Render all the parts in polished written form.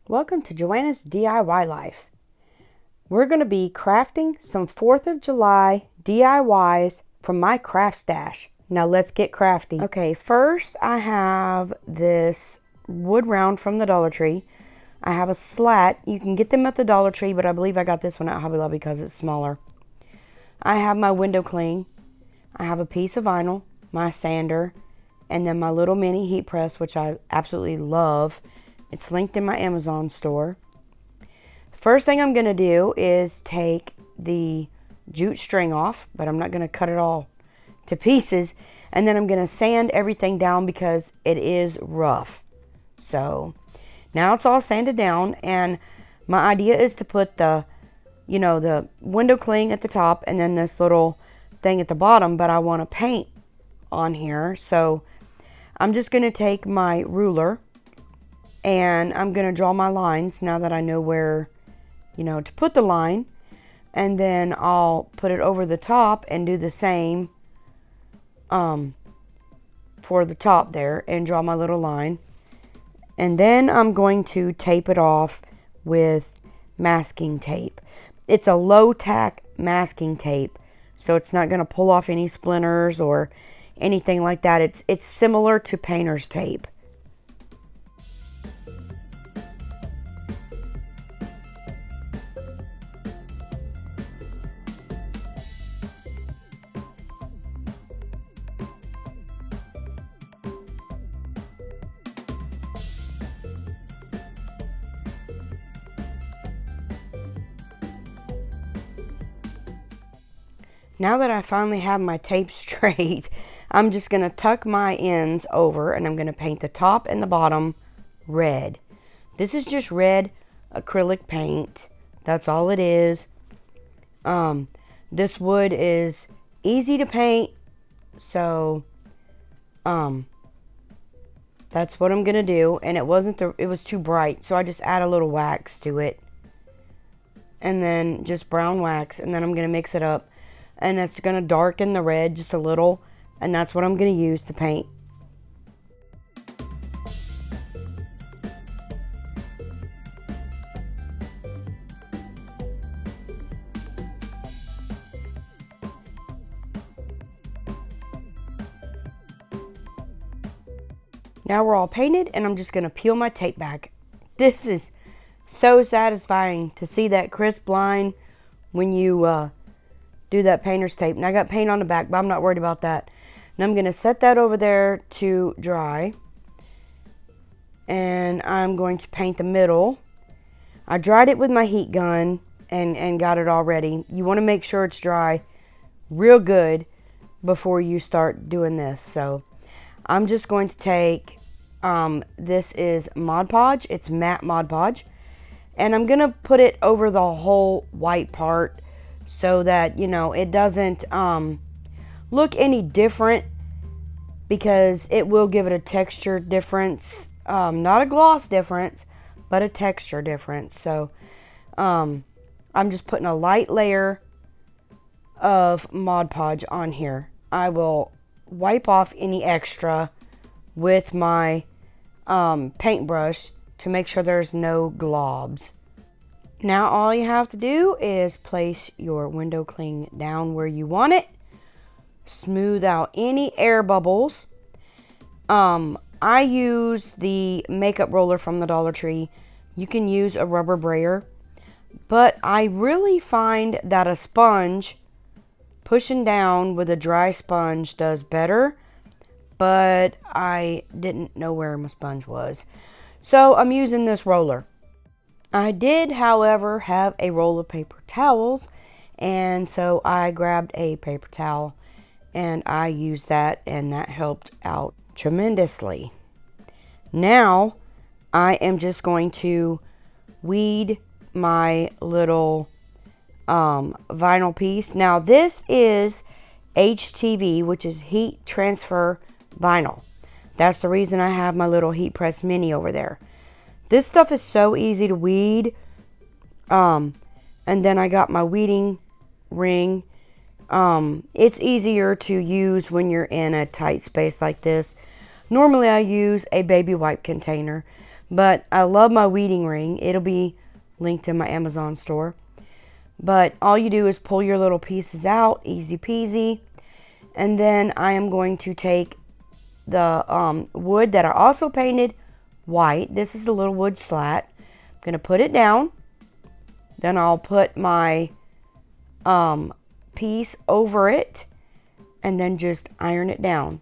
Welcome to Joanna's DIY Life. We're going to be crafting some 4th of July DIYs from my craft stash. Now let's get crafty. Okay, first I have this wood round from the Dollar Tree. I have a slat. You can get them at the Dollar Tree, but I believe I got this one at Hobby Lobby because it's smaller. I have my window cling. I have a piece of vinyl, my sander, and then my little mini heat press, which I absolutely love. It's linked in my Amazon store. The first thing I'm going to do is take the jute string off, but I'm not going to cut it all to pieces. And then I'm going to sand everything down because it is rough. So now it's all sanded down, and my idea is to put the window cling at the top and then this little thing at the bottom, but I want to paint on here. So I'm just going to take my ruler and I'm going to draw my lines now that I know where, to put the line. And then I'll put it over the top and do the same for the top there and draw my little line. And then I'm going to tape it off with masking tape. It's a low tack masking tape, so it's not going to pull off any splinters or anything like that. It's similar to painter's tape. Now that I finally have my tape straight, I'm just going to tuck my ends over and I'm going to paint the top and the bottom red. This is just red acrylic paint. That's all it is. This wood is easy to paint, so that's what I'm going to do. And it was too bright, so I just add a little wax to it. And then just brown wax, and then I'm going to mix it up. And it's going to darken the red just a little. And that's what I'm going to use to paint. Now we're all painted, and I'm just going to peel my tape back. This is so satisfying to see that crisp line when you do that painter's tape. And I got paint on the back, but I'm not worried about that. And I'm going to set that over there to dry. And I'm going to paint the middle. I dried it with my heat gun and got it all ready. You want to make sure it's dry real good before you start doing this. So I'm just going to take, this is Mod Podge. It's matte Mod Podge. And I'm going to put it over the whole white part so that, it doesn't look any different, because it will give it a texture difference. Not a gloss difference, but a texture difference. So I'm just putting a light layer of Mod Podge on here. I will wipe off any extra with my paintbrush to make sure there's no globs. Now all you have to do is place your window cling down where you want it. Smooth out any air bubbles. I use the makeup roller from the Dollar Tree. You can use a rubber brayer. But I really find that a sponge, pushing down with a dry sponge, does better. But I didn't know where my sponge was, so I'm using this roller. I did, however, have a roll of paper towels, and so I grabbed a paper towel and I used that, and that helped out tremendously. Now I am just going to weed my little vinyl piece. Now this is HTV, which is heat transfer vinyl. That's the reason I have my little heat press mini over there. This stuff is so easy to weed. And then I got my weeding ring. It's easier to use when you're in a tight space like this. Normally I use a baby wipe container, But I love my weeding ring. It'll be linked in my Amazon store. But all you do is pull your little pieces out, easy peasy. And then I am going to take the wood that I also painted white. This is a little wood slat. I'm going to put it down. Then I'll put my piece over it and then just iron it down.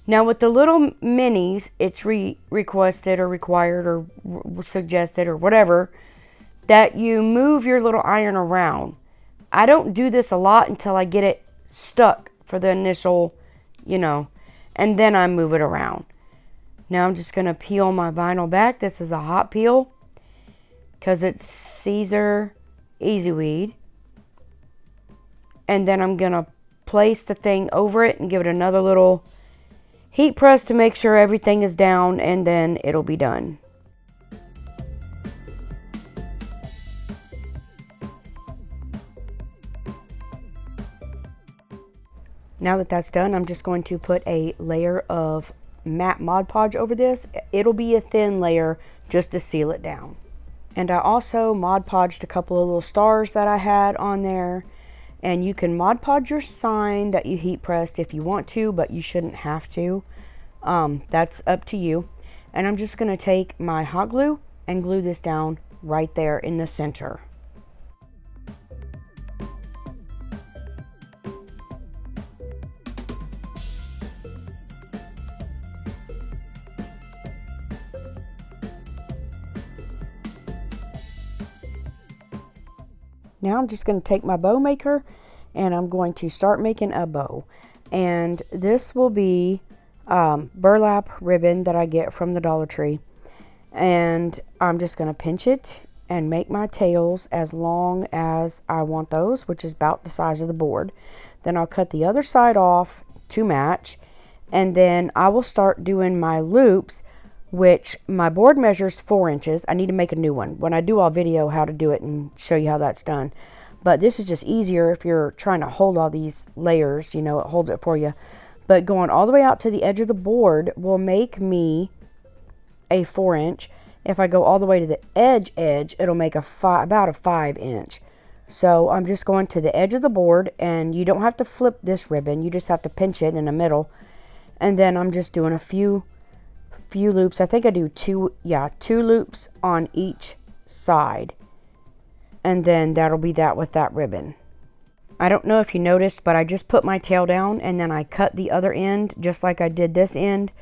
Now with the little minis, it's requested or required or suggested or whatever that you move your little iron around. I don't do this a lot until I get it stuck for the initial, and then I move it around. Now I'm just going to peel my vinyl back. This is a hot peel because it's Caesar Easy Weed. And then I'm going to place the thing over it and give it another little heat press to make sure everything is down, and then it'll be done. Now that that's done, I'm just going to put a layer of matte Mod Podge over this. It'll be a thin layer just to seal it down. And I also Mod Podged a couple of little stars that I had on there. And you can Mod Podge your sign that you heat pressed if you want to, but you shouldn't have to. That's up to you. And I'm just going to take my hot glue and glue this down right there in the center. Now I'm just going to take my bow maker and I'm going to start making a bow. And this will be burlap ribbon that I get from the Dollar Tree. And I'm just going to pinch it and make my tails as long as I want those, which is about the size of the board. Then I'll cut the other side off to match. And then I will start doing my loops, which my board measures 4 inches. I need to make a new one. When I do, I'll video how to do it and show you how that's done. But this is just easier if you're trying to hold all these layers, it holds it for you. But going all the way out to the edge of the board will make me a 4 inch. If I go all the way to the edge, it'll make about a 5 inch. So I'm just going to the edge of the board, and you don't have to flip this ribbon. You just have to pinch it in the middle. And then I'm just doing a few loops. I think I do two loops on each side, and then that'll be that with that ribbon. I don't know if you noticed, but I just put my tail down and then I cut the other end just like I did this end,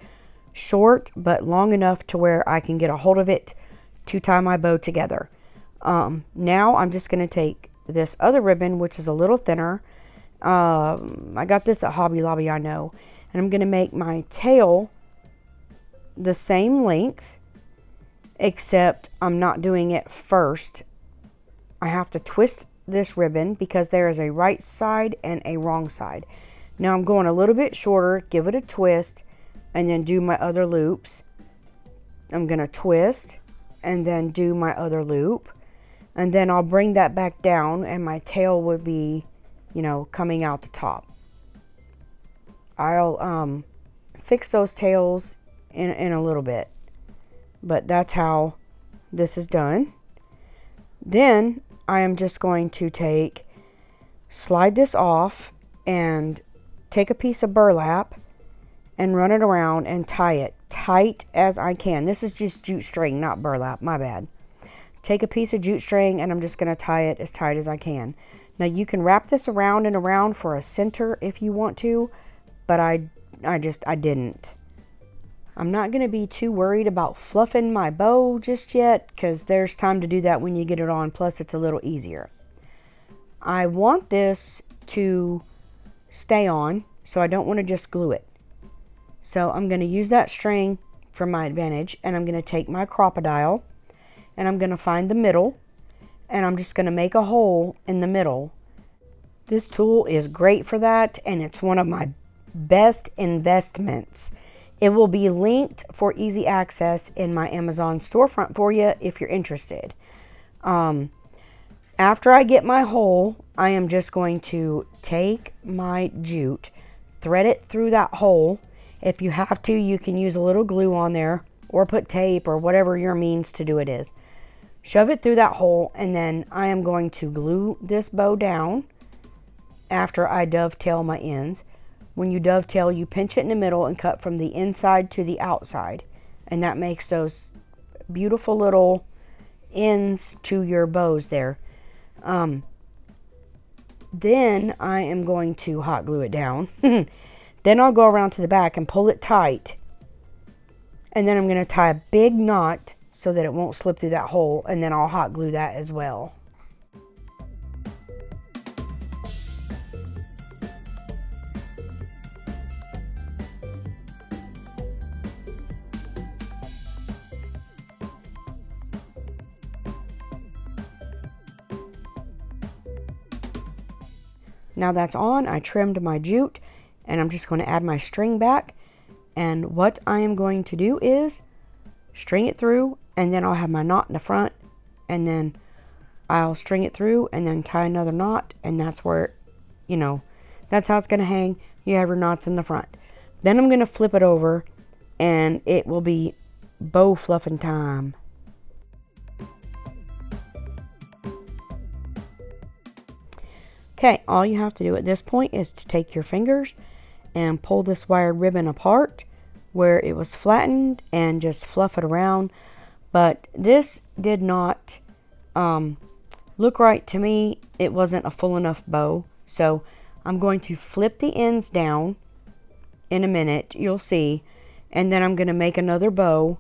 short but long enough to where I can get a hold of it to tie my bow together. Now I'm just going to take this other ribbon, which is a little thinner. I got this at Hobby Lobby, I know, and I'm going to make my tail the same length, except I'm not doing it first. I have to twist this ribbon because there is a right side and a wrong side. Now I'm going a little bit shorter, give it a twist, and then do my other loops. I'm going to twist and then do my other loop, and then I'll bring that back down and my tail would be, coming out the top. I'll fix those tails in a little bit, but that's how this is done. Then I am just going to slide this off and take a piece of burlap and run it around and tie it tight as I can. This is just jute string, not burlap, my bad. Take a piece of jute string and I'm just going to tie it as tight as I can. Now you can wrap this around and around for a center if you want to, but I didn't. I'm not going to be too worried about fluffing my bow just yet, because there's time to do that when you get it on, plus it's a little easier. I want this to stay on, so I don't want to just glue it. So I'm going to use that string for my advantage, and I'm going to take my crocodile, and I'm going to find the middle, and I'm just going to make a hole in the middle. This tool is great for that, and it's one of my best investments. It will be linked for easy access in my Amazon storefront for you if you're interested. After I get my hole, I am just going to take my jute, thread it through that hole. If you have to, you can use a little glue on there, or put tape or whatever your means to do it is. Shove it through that hole, and then I am going to glue this bow down after I dovetail my ends. When you dovetail, you pinch it in the middle and cut from the inside to the outside, and that makes those beautiful little ends to your bows there. Then I am going to hot glue it down. Then I'll go around to the back and pull it tight, and then I'm going to tie a big knot so that it won't slip through that hole, and then I'll hot glue that as well. Now that's on, I trimmed my jute, and I'm just going to add my string back, and what I am going to do is string it through, and then I'll have my knot in the front, and then I'll string it through and then tie another knot, and that's where, that's how it's going to hang. You have your knots in the front. Then I'm going to flip it over, and it will be bow fluffing time. Okay, all you have to do at this point is to take your fingers and pull this wired ribbon apart where it was flattened and just fluff it around. But this did not look right to me. It wasn't a full enough bow. So I'm going to flip the ends down in a minute, you'll see. And then I'm going to make another bow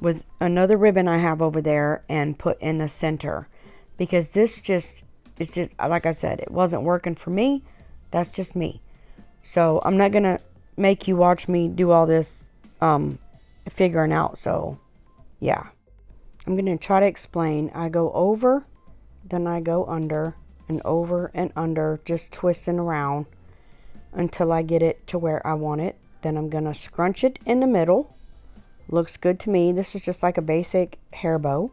with another ribbon I have over there and put in the center. Because this it's just, like I said, it wasn't working for me. That's just me. So I'm not going to make you watch me do all this figuring out. So, yeah. I'm going to try to explain. I go over, then I go under, and over and under, just twisting around until I get it to where I want it. Then I'm going to scrunch it in the middle. Looks good to me. This is just like a basic hair bow.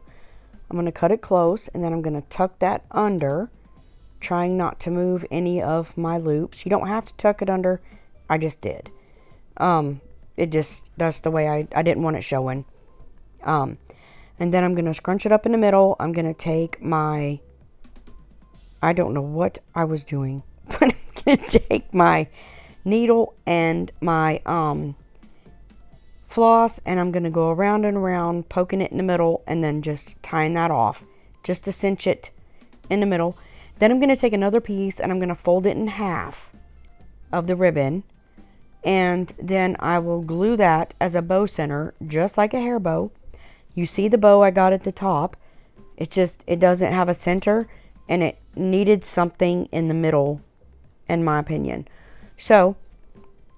I'm going to cut it close, and then I'm going to tuck that under, trying not to move any of my loops. You don't have to tuck it under. I just did. That's the way I didn't want it showing. And then I'm going to scrunch it up in the middle. I'm going to take my, I don't know what I was doing, but I'm going to take my needle and my floss, and I'm going to go around and around, poking it in the middle, and then just tying that off just to cinch it in the middle. Then I'm going to take another piece and I'm going to fold it in half of the ribbon, and then I will glue that as a bow center, just like a hair bow. You see the bow I got at the top. It doesn't have a center, and it needed something in the middle, in my opinion. So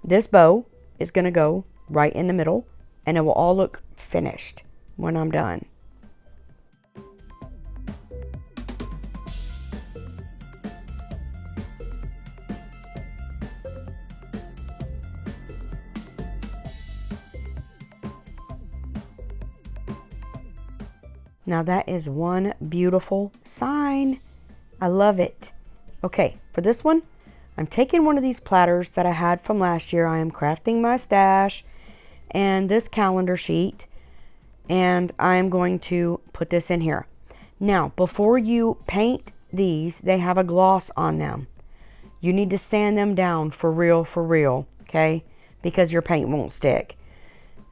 this bow is going to go right in the middle, and it will all look finished when I'm done. Now that is one beautiful sign. I love it. Okay, for this one, I'm taking one of these platters that I had from last year. I am crafting my stash and this calendar sheet, and I am going to put this in here. Now, before you paint these, they have a gloss on them. You need to sand them down for real, okay? Because your paint won't stick.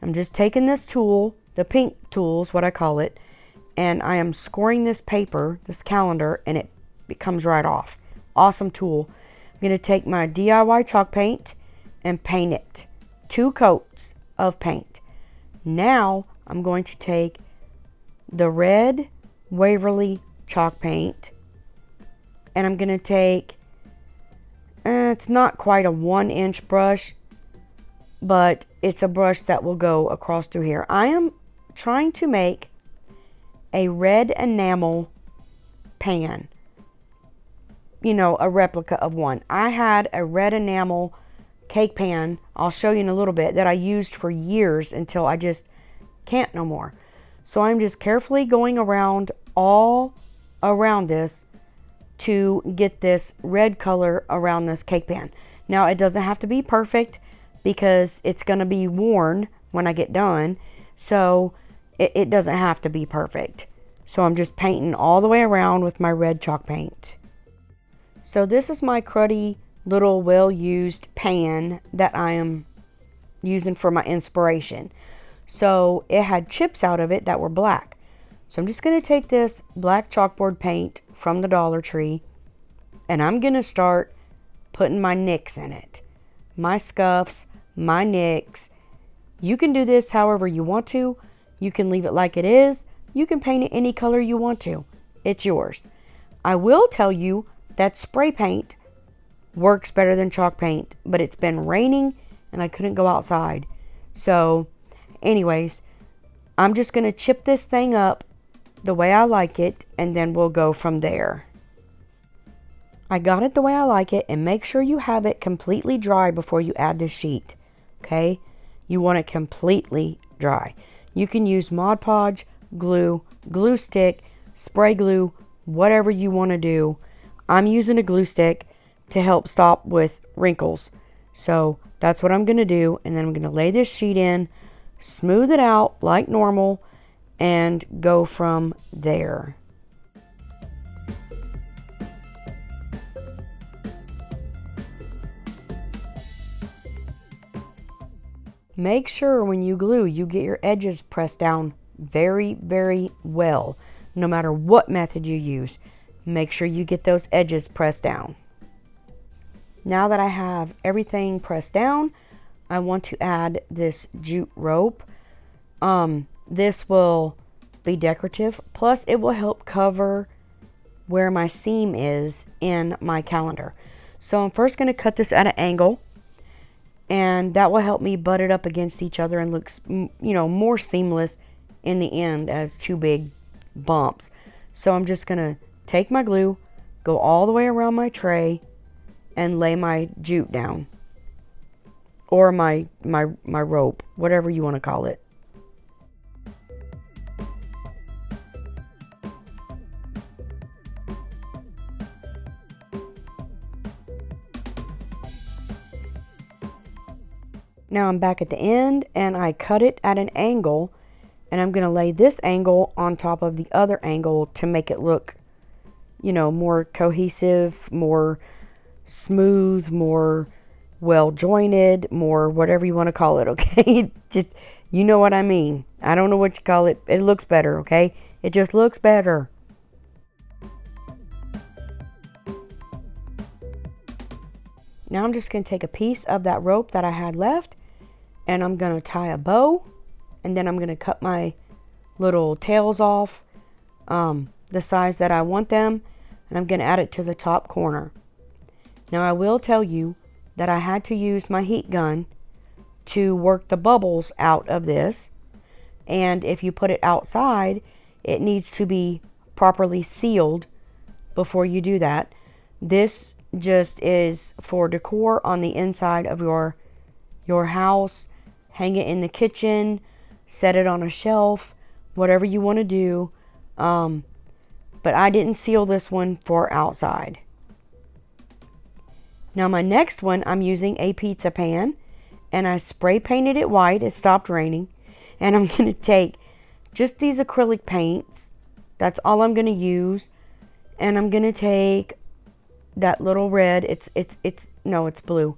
I'm just taking this tool, the pink tool is what I call it, and I am scoring this paper, this calendar, and it comes right off. Awesome tool. I'm going to take my DIY chalk paint and paint it. 2 coats of paint. Now I'm going to take the red Waverly chalk paint, and I'm going to take, it's not quite a 1-inch brush, but it's a brush that will go across through here. I am trying to make a red enamel pan, a replica of one. I had a red enamel cake pan, I'll show you in a little bit, that I used for years until I just can't no more. So I'm just carefully going around all around this to get this red color around this cake pan. Now it doesn't have to be perfect because it's going to be worn when I get done. So it doesn't have to be perfect. So I'm just painting all the way around with my red chalk paint. So this is my cruddy little well-used pan that I am using for my inspiration. So it had chips out of it that were black. So I'm just going to take this black chalkboard paint from the Dollar Tree and I'm going to start putting my nicks in it. My scuffs, my nicks. You can do this however you want to. You can leave it like it is. You can paint it any color you want to. It's yours. I will tell you that spray paint works better than chalk paint, but it's been raining and I couldn't go outside. So anyways, I'm just going to chip this thing up the way I like it, and then we'll go from there. I got it the way I like it, and make sure you have it completely dry before you add the sheet. Okay? You want it completely dry. You can use Mod Podge, glue, glue stick, spray glue, whatever you want to do. I'm using a glue stick to help stop with wrinkles. So that's what I'm going to do, and then I'm going to lay this sheet in, smooth it out like normal, and go from there. Make sure when you glue, you get your edges pressed down very, very well. No matter what method you use, make sure you get those edges pressed down. Now that I have everything pressed down, I want to add this jute rope. This will be decorative, plus it will help cover where my seam is in my calendar. So I'm first going to cut this at an angle, and that will help me butt it up against each other and looks, more seamless in the end as two big bumps. So I'm just going to take my glue, go all the way around my tray, and lay my jute down, or my rope, whatever you want to call it. Now I'm back at the end, and I cut it at an angle, and I'm going to lay this angle on top of the other angle to make it look, more cohesive, more smooth, more well jointed, more whatever you want to call it, okay? Just, you know what I mean. I don't know what you call it. It looks better, okay? It just looks better. Now I'm just going to take a piece of that rope that I had left, and I'm going to tie a bow, and then I'm going to cut my little tails off the size that I want them, and I'm going to add it to the top corner. Now I will tell you that I had to use my heat gun to work the bubbles out of this, and if you put it outside, it needs to be properly sealed before you do that. This just is for decor on the inside of your house. Hang it in the kitchen, set it on a shelf, whatever you want to do. But I didn't seal this one for outside. Now my next one, I'm using a pizza pan, and I spray painted it white. It stopped raining, and I'm going to take just these acrylic paints. That's all I'm going to use, and I'm going to take that little red. It's blue.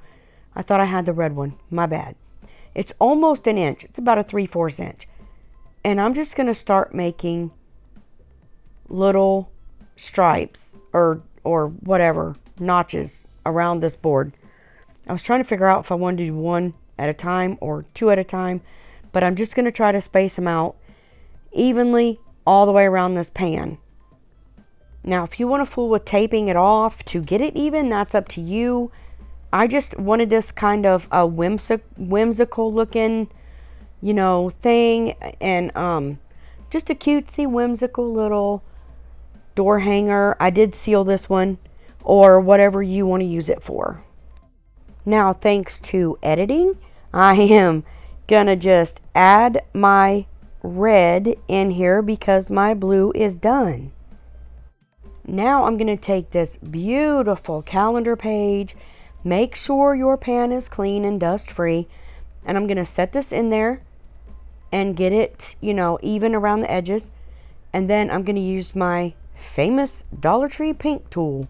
I thought I had the red one. My bad. It's almost an inch. It's about a 3/4 inch. And I'm just going to start making little stripes or whatever, notches around this board. I was trying to figure out if I wanted to do one at a time or two at a time, but I'm just going to try to space them out evenly all the way around this pan. Now, if you want to fool with taping it off to get it even, that's up to you. I just wanted this kind of a whimsical looking, thing, and just a cutesy, whimsical little door hanger. I did seal this one, or whatever you want to use it for. Now, thanks to editing, I am gonna just add my red in here because my blue is done. Now I'm going to take this beautiful calendar page, make sure your pan is clean and dust free, and I'm going to set this in there and get it, you know, even around the edges. And then I'm going to use my famous Dollar Tree pink tool,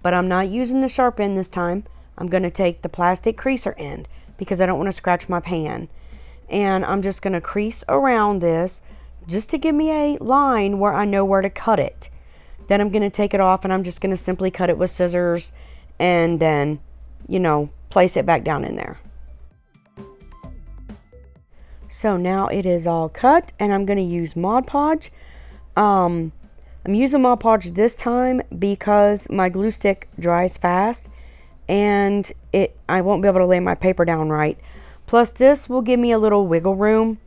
but I'm not using the sharp end this time. I'm going to take the plastic creaser end because I don't want to scratch my pan. And I'm just going to crease around this just to give me a line where I know where to cut it. Then I'm going to take it off and I'm just going to simply cut it with scissors and then, you know, place it back down in there. So now it is all cut and I'm going to use Mod Podge. I'm using Mod Podge this time because my glue stick dries fast and I won't be able to lay my paper down right. Plus this will give me a little wiggle room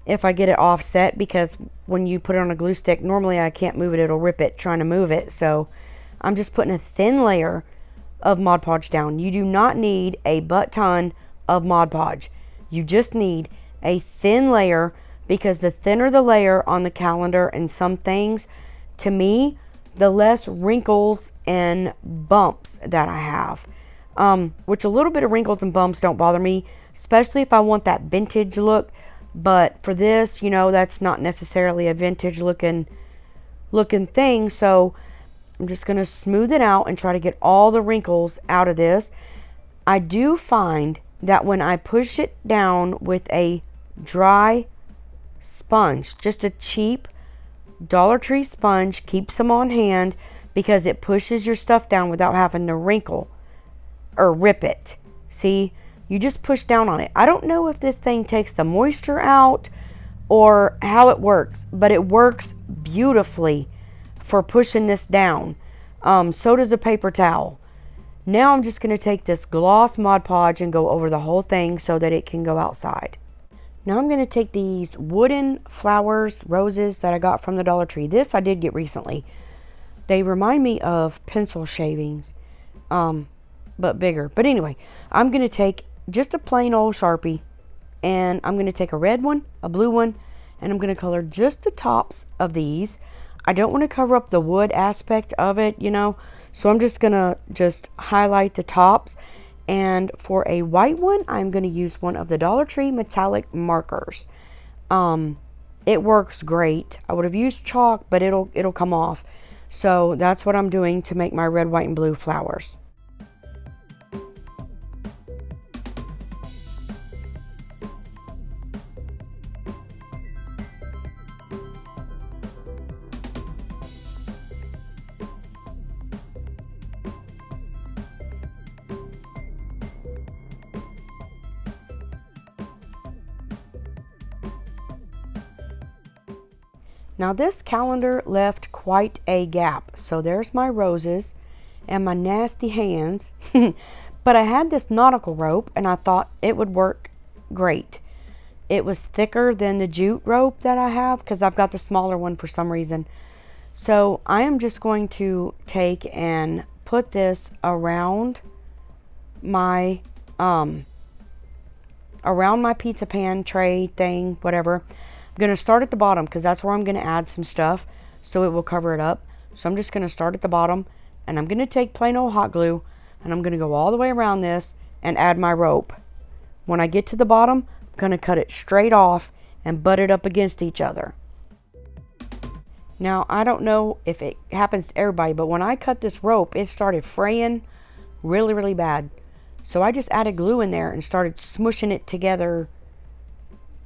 if I get it offset, because when you put it on a glue stick, normally I can't move it, it'll rip it trying to move it. So I'm just putting a thin layer of Mod Podge down. You do not need a butt ton of Mod Podge. You just need a thin layer, because the thinner the layer on the calendar and some things, to me, the less wrinkles and bumps that I have. Which a little bit of wrinkles and bumps don't bother me, especially if I want that vintage look. But for this, you know, that's not necessarily a vintage looking thing. So I'm just going to smooth it out and try to get all the wrinkles out of this. I do find that when I push it down with a dry sponge, just a cheap Dollar Tree sponge, keeps them on hand because it pushes your stuff down without having to wrinkle or rip it. See, you just push down on it. I don't know if this thing takes the moisture out or how it works, but it works beautifully for pushing this down. So does a paper towel. Now I'm just going to take this gloss Mod Podge and go over the whole thing so that it can go outside. Now I'm going to take these wooden flowers, roses that I got from the Dollar Tree. This I did get recently. They remind me of pencil shavings, but bigger. But anyway, I'm going to take just a plain old Sharpie, and I'm going to take a red one, a blue one, and I'm going to color just the tops of these. I don't want to cover up the wood aspect of it, you know, so I'm just going to highlight the tops. And for a white one, I'm going to use one of the Dollar Tree metallic markers. It works great. I would have used chalk, but it'll come off. So that's what I'm doing to make my red, white, and blue flowers. Now this calendar left quite a gap. So there's my roses and my nasty hands. But I had this nautical rope and I thought it would work great. It was thicker than the jute rope that I have because I've got the smaller one for some reason. So I am just going to take and put this around my pizza pan tray thing, whatever. I'm going to start at the bottom because that's where I'm going to add some stuff so it will cover it up. So I'm just going to start at the bottom and I'm going to take plain old hot glue and I'm going to go all the way around this and add my rope. When I get to the bottom, I'm going to cut it straight off and butt it up against each other. Now, I don't know if it happens to everybody, but when I cut this rope, it started fraying really, really bad. So I just added glue in there and started smushing it together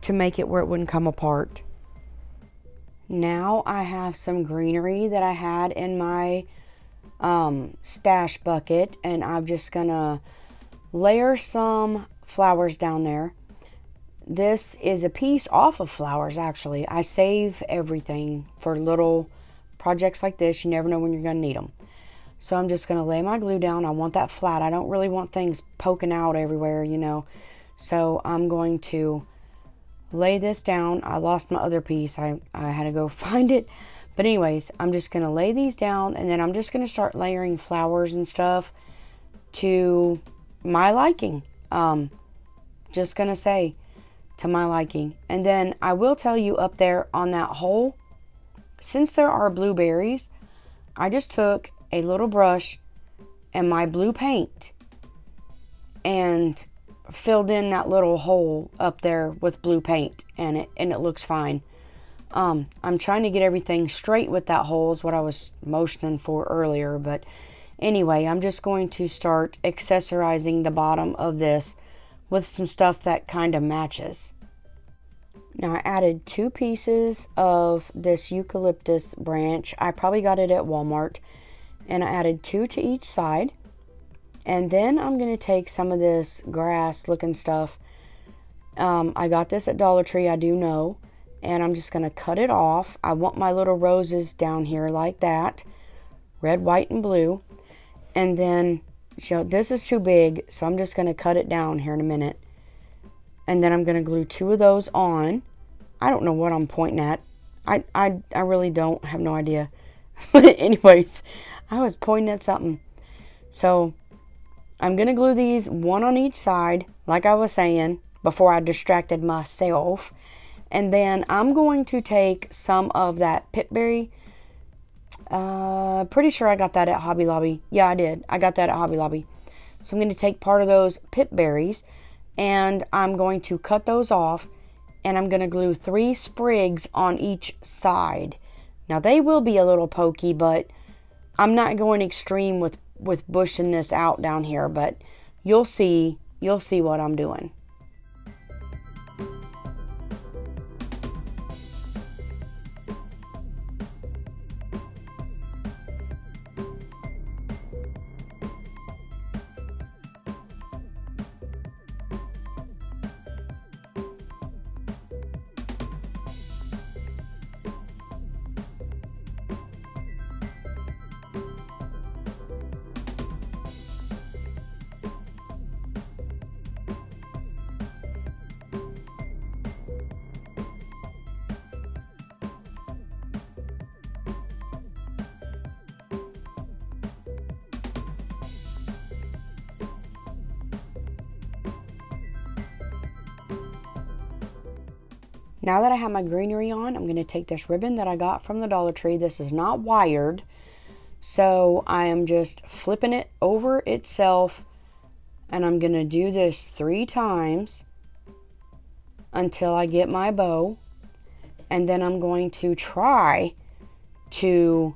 to make it where it wouldn't come apart. Now I have some greenery that I had in my stash bucket, and I'm just gonna layer some flowers down there. This is a piece off of flowers, actually. I save everything for little projects like this. You never know when you're gonna need them. So I'm just gonna lay my glue down. I want that flat. I don't really want things poking out everywhere, you know. So I'm going to lay this down. I lost my other piece. I had to go find it. But anyways, I'm just going to lay these down and then I'm just going to start layering flowers and stuff to my liking. Just going to say to my liking. And then I will tell you up there on that hole, since there are blueberries, I just took a little brush and my blue paint and filled in that little hole up there with blue paint, and it looks fine. I'm trying to get everything straight with that hole is what I was motioning for earlier, but anyway, I'm just going to start accessorizing the bottom of this with some stuff that kind of matches. Now I added 2 pieces of this eucalyptus branch. I probably got it at Walmart, and I added 2 to each side. And then I'm going to take some of this grass looking stuff. I got this at Dollar Tree, I do know. And I'm just going to cut it off. I want my little roses down here like that. Red, white, and blue. And then, so this is too big, so I'm just going to cut it down here in a minute. And then I'm going to glue 2 of those on. I don't know what I'm pointing at. I really don't have no idea. But anyways, I was pointing at something. So I'm going to glue these 1 on each side, like I was saying, before I distracted myself. And then I'm going to take some of that pitberry. Pretty sure I got that at Hobby Lobby. Yeah, I did. I got that at Hobby Lobby. So I'm going to take part of those pip berries, and I'm going to cut those off, and I'm going to glue 3 sprigs on each side. Now they will be a little pokey, but I'm not going extreme with bushing this out down here, but you'll see what I'm doing. Now that I have my greenery on, I'm going to take this ribbon that I got from the Dollar Tree. This is not wired, so I am just flipping it over itself, and I'm going to do this 3 times until I get my bow, and then I'm going to try to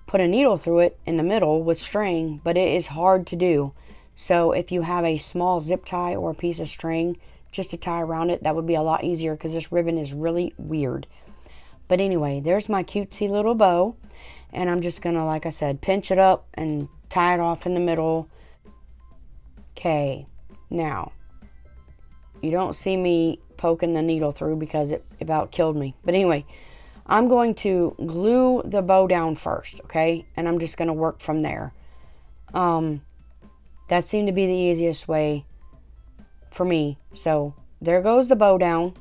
put a needle through it in the middle with string, but it is hard to do. So if you have a small zip tie or a piece of string just to tie around it, that would be a lot easier because this ribbon is really weird. But anyway, there's my cutesy little bow, and I'm just gonna, like I said, pinch it up and tie it off in the middle. Okay, now you don't see me poking the needle through because it about killed me. But anyway, I'm going to glue the bow down first, okay? And I'm just gonna work from there. That seemed to be the easiest way for me. So there goes the bow down,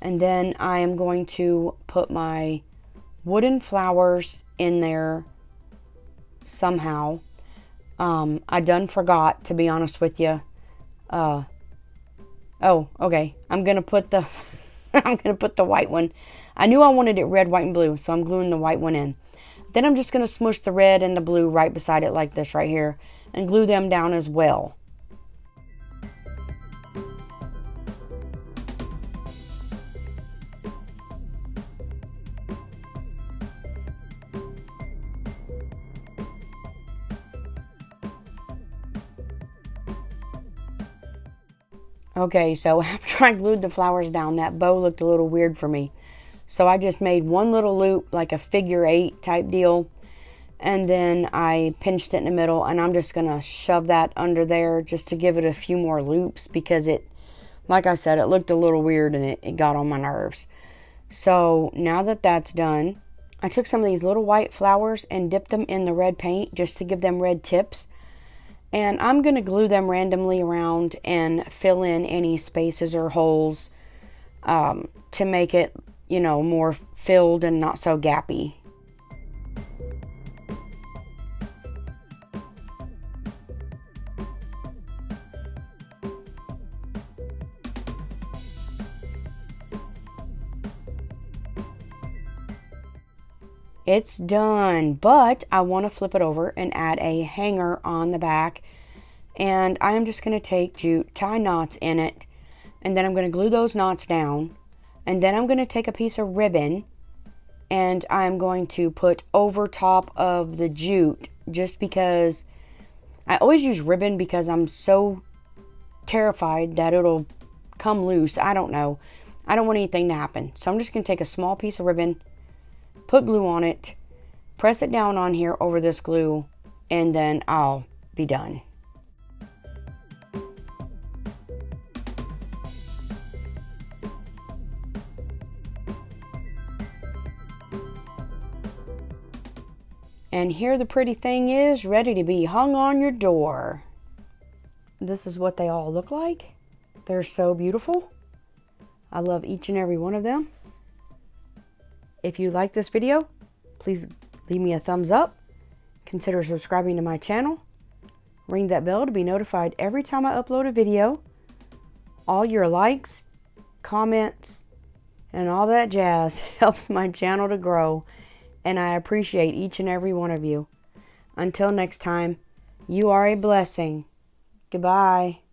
and then I am going to put my wooden flowers in there somehow. I done forgot, to be honest with you. Oh, okay. I'm gonna put the I'm gonna put the white one. I knew I wanted it red, white, and blue, so I'm gluing the white one in. Then I'm just gonna smush the red and the blue right beside it like this right here and glue them down as well. Okay, so after I glued the flowers down, that bow looked a little weird for me. So I just made one little loop, like a figure 8 type deal. And then I pinched it in the middle, and I'm just going to shove that under there just to give it a few more loops because it, like I said, it looked a little weird and it got on my nerves. So now that that's done, I took some of these little white flowers and dipped them in the red paint just to give them red tips. And I'm going to glue them randomly around and fill in any spaces or holes to make it, you know, more filled and not so gappy. It's done, but I want to flip it over and add a hanger on the back, And I am just going to take jute, tie knots in it, and then I'm going to glue those knots down. And then I'm going to take a piece of ribbon and I'm going to put over top of the jute, just because I always use ribbon because I'm so terrified that it'll come loose. I don't know. I don't want anything to happen. So I'm just going to take a small piece of ribbon, put glue on it, press it down on here over this glue, and then I'll be done. And here the pretty thing is, ready to be hung on your door. This is what they all look like. They're so beautiful. I love each and every one of them. If you like this video, please leave me a thumbs up. Consider subscribing to my channel. Ring that bell to be notified every time I upload a video. All your likes, comments, and all that jazz helps my channel to grow. And I appreciate each and every one of you. Until next time, you are a blessing. Goodbye.